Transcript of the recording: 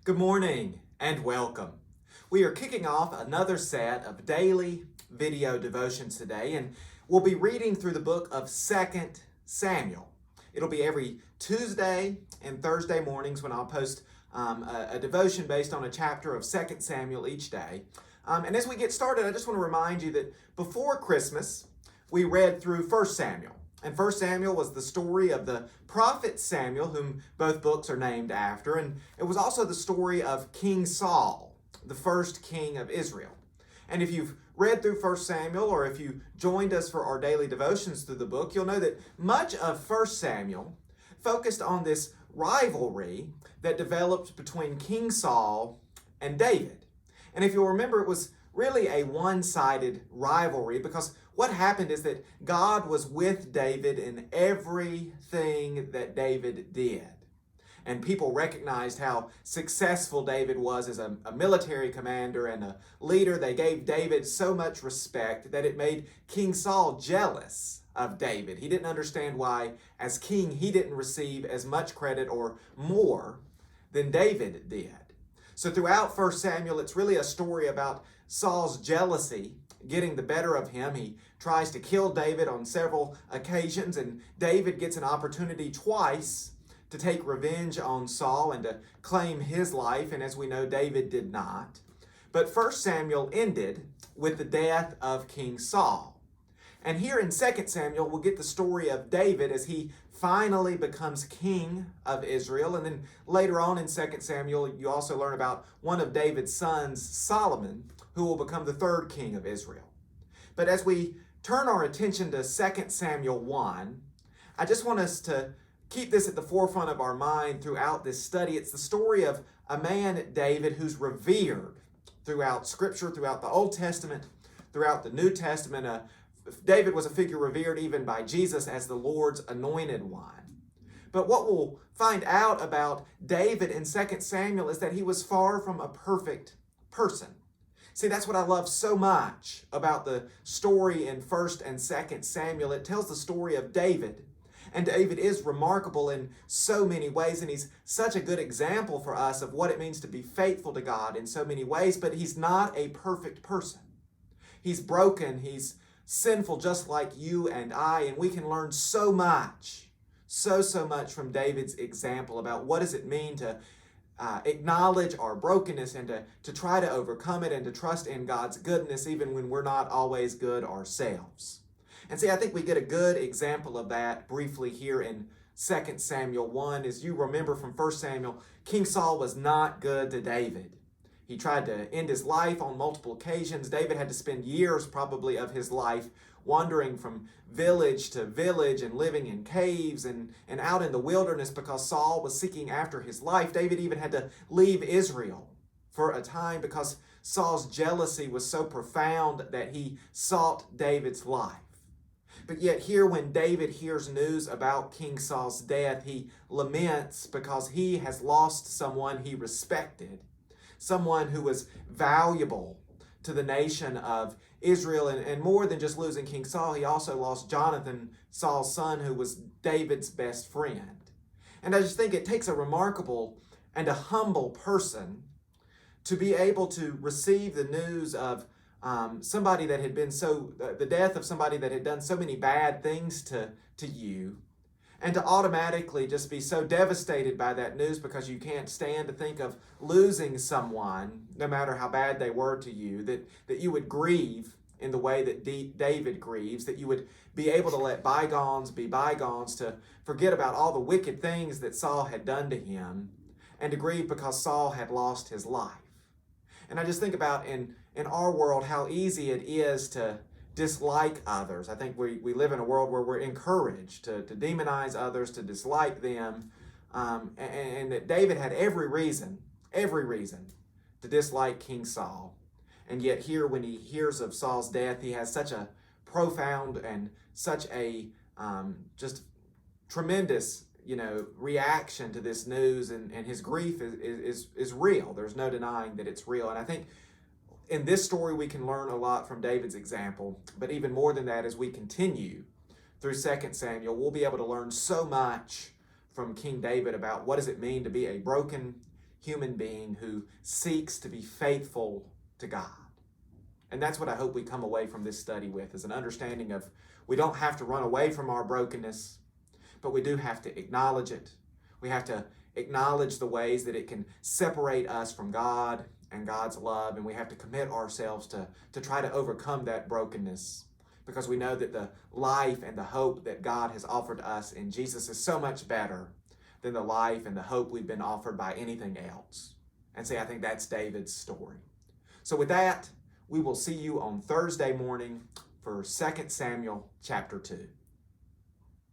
Good morning and welcome. We are kicking off another set of daily video devotions today, and we'll be reading through the book of 2nd Samuel. It'll be every Tuesday and Thursday mornings when I'll post a devotion based on a chapter of 2nd Samuel each day. And as we get started, I just want to remind you that before Christmas, we read through 1st Samuel. And 1st Samuel was the story of the prophet Samuel, whom both books are named after. And it was also the story of King Saul, the first king of Israel. And if you've read through 1st Samuel, or if you joined us for our daily devotions through the book, you'll know that much of 1st Samuel focused on this rivalry that developed between King Saul and David. And if you'll remember, it was really a one-sided rivalry because what happened is that God was with David in everything that David did. And people recognized how successful David was as a military commander and a leader. They gave David so much respect that it made King Saul jealous of David. He didn't understand why, as king, he didn't receive as much credit or more than David did. So throughout 1 Samuel, it's really a story about Saul's jealousy getting the better of him. He tries to kill David on several occasions, and David gets an opportunity twice to take revenge on Saul and to claim his life, and as we know, David did not. But 1 Samuel ended with the death of King Saul. And here in 2 Samuel, we'll get the story of David as he finally becomes king of Israel. And then later on in 2 Samuel, you also learn about one of David's sons, Solomon, who will become the third king of Israel. But as we turn our attention to 2 Samuel 1, I just want us to keep this at the forefront of our mind throughout this study. It's the story of a man, David, who's revered throughout Scripture, throughout the Old Testament, throughout the New Testament. David was a figure revered even by Jesus as the Lord's anointed one. But what we'll find out about David in 2 Samuel is that he was far from a perfect person. See, that's what I love so much about the story in 1st and 2nd Samuel. It tells the story of David. And David is remarkable in so many ways, and he's such a good example for us of what it means to be faithful to God in so many ways, but he's not a perfect person. He's broken, he's sinful just like you and I, and we can learn so much, so much from David's example about what does it mean to acknowledge our brokenness and to try to overcome it and to trust in God's goodness even when we're not always good ourselves. And see, I think we get a good example of that briefly here in 2 Samuel 1. As you remember from 1 Samuel, King Saul was not good to David. He tried to end his life on multiple occasions. David had to spend years probably of his life wandering from village to village and living in caves and out in the wilderness because Saul was seeking after his life. David even had to leave Israel for a time because Saul's jealousy was so profound that he sought David's life. But yet here when David hears news about King Saul's death, he laments because he has lost someone he respected, someone who was valuable to the nation of Israel. And more than just losing King Saul, he also lost Jonathan, Saul's son, who was David's best friend. And I just think it takes a remarkable and a humble person to be able to receive the news of somebody that had been the death of somebody that had done so many bad things to you, and to automatically just be so devastated by that news because you can't stand to think of losing someone, no matter how bad they were to you, that you would grieve in the way that David grieves, that you would be able to let bygones be bygones, to forget about all the wicked things that Saul had done to him, and to grieve because Saul had lost his life. And I just think about in our world how easy it is to dislike others. I think we live in a world where we're encouraged to demonize others, to dislike them, and that David had every reason to dislike King Saul. And yet here when he hears of Saul's death, he has such a profound and such a just tremendous reaction to this news, and his grief is real. There's no denying that it's real. And I think in this story, we can learn a lot from David's example, but even more than that, as we continue through 2 Samuel, we'll be able to learn so much from King David about what does it mean to be a broken human being who seeks to be faithful to God. And that's what I hope we come away from this study with, is an understanding of we don't have to run away from our brokenness, but we do have to acknowledge it. We have to acknowledge the ways that it can separate us from God and God's love, and we have to commit ourselves to try to overcome that brokenness, because we know that the life and the hope that God has offered us in Jesus is so much better than the life and the hope we've been offered by anything else. And see, I think that's David's story. So with that, we will see you on Thursday morning for 2 Samuel chapter 2.